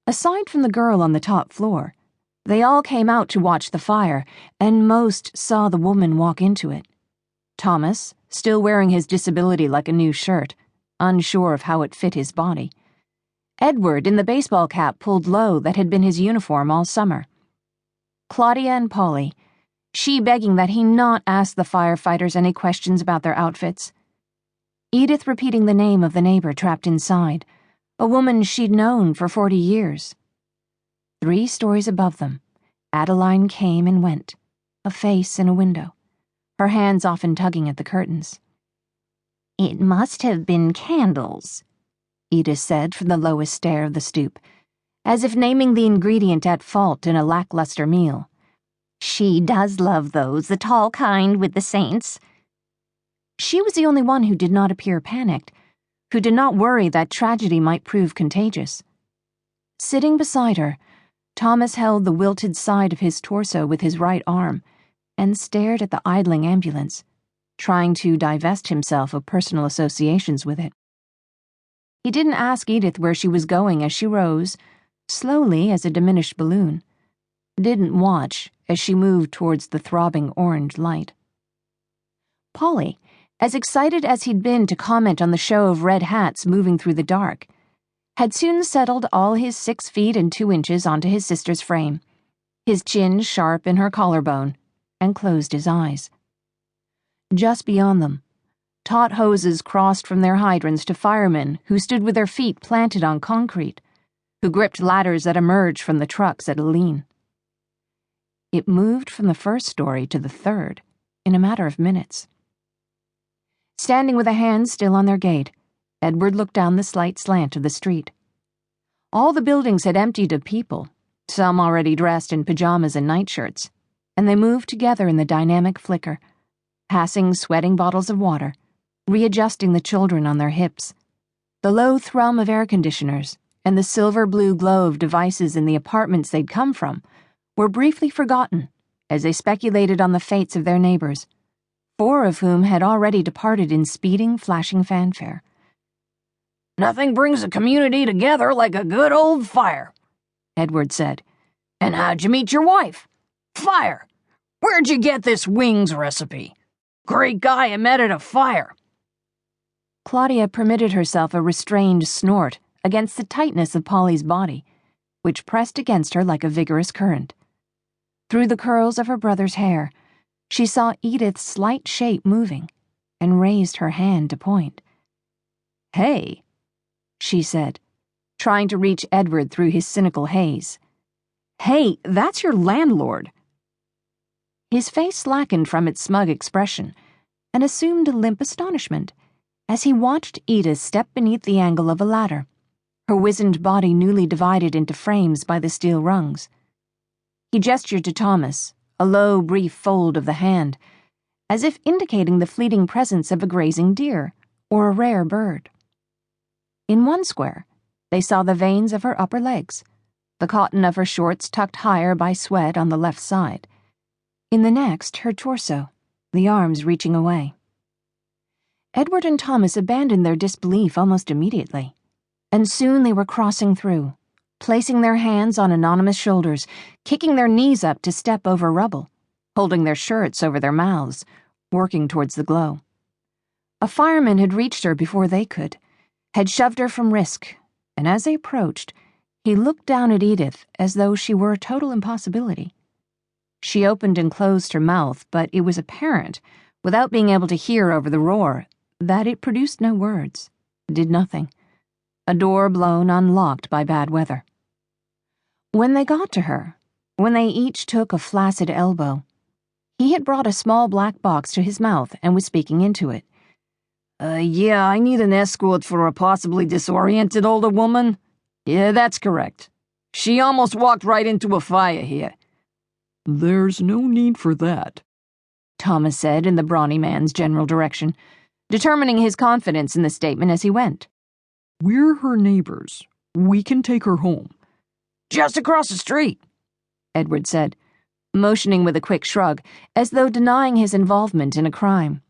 Aside from the girl on the top floor, they all came out to watch the fire, and most saw the woman walk into it. Thomas, still wearing his disability like a new shirt, unsure of how it fit his body. Edward in the baseball cap pulled low that had been his uniform all summer. Claudia and Paulie, she begging that he not ask the firefighters any questions about their outfits. Edith repeating the name of the neighbor trapped inside, a woman she'd known for 40 years. 3 stories above them, Adeleine came and went, a face in a window, her hands often tugging at the curtains. "It must have been candles," Edith said from the lowest stair of the stoop, as if naming the ingredient at fault in a lackluster meal. "She does love those, the tall kind with the saints." She was the only one who did not appear panicked, who did not worry that tragedy might prove contagious. Sitting beside her, Thomas held the wilted side of his torso with his right arm and stared at the idling ambulance, trying to divest himself of personal associations with it. He didn't ask Edith where she was going as she rose, slowly as a diminished balloon, didn't watch as she moved towards the throbbing orange light. Paulie, as excited as he'd been to comment on the show of red hats moving through the dark, had soon settled all his 6 feet and 2 inches onto his sister's frame, his chin sharp in her collarbone, and closed his eyes. Just beyond them, taut hoses crossed from their hydrants to firemen who stood with their feet planted on concrete, who gripped ladders that emerged from the trucks at Adeleine. It moved from the 1st story to the 3rd in a matter of minutes. Standing with a hand still on their gate, Edward looked down the slight slant of the street. All the buildings had emptied of people, some already dressed in pajamas and nightshirts, and they moved together in the dynamic flicker, passing sweating bottles of water, readjusting the children on their hips. The low thrum of air conditioners and the silver-blue glow of devices in the apartments they'd come from were briefly forgotten as they speculated on the fates of their neighbors, 4 of whom had already departed in speeding, flashing fanfare. "Nothing brings a community together like a good old fire," Edward said. "And how'd you meet your wife? Fire! Where'd you get this wings recipe? Great guy I met at a fire." Claudia permitted herself a restrained snort against the tightness of Paulie's body, which pressed against her like a vigorous current. Through the curls of her brother's hair, she saw Edith's slight shape moving, and raised her hand to point. "Hey," she said, trying to reach Edward through his cynical haze. "Hey, that's your landlord." His face slackened from its smug expression and assumed a limp astonishment as he watched Edith step beneath the angle of a ladder, her wizened body newly divided into frames by the steel rungs. He gestured to Thomas, a low, brief fold of the hand, as if indicating the fleeting presence of a grazing deer or a rare bird. In one square, they saw the veins of her upper legs, the cotton of her shorts tucked higher by sweat on the left side. In the next, her torso, the arms reaching away. Edward and Thomas abandoned their disbelief almost immediately, and soon they were crossing through, placing their hands on anonymous shoulders, kicking their knees up to step over rubble, holding their shirts over their mouths, working towards the glow. A fireman had reached her before they could, had shoved her from risk, and as they approached, he looked down at Edith as though she were a total impossibility. She opened and closed her mouth, but it was apparent, without being able to hear over the roar, that it produced no words, did nothing. A door blown unlocked by bad weather. When they got to her, when they each took a flaccid elbow, he had brought a small black box to his mouth and was speaking into it. Yeah, I need an escort for a possibly disoriented older woman. Yeah, that's correct. She almost walked right into a fire here." "There's no need for that," Thomas said in the brawny man's general direction, determining his confidence in the statement as he went. "We're her neighbors. We can take her home." "Just across the street," Edward said, motioning with a quick shrug, as though denying his involvement in a crime.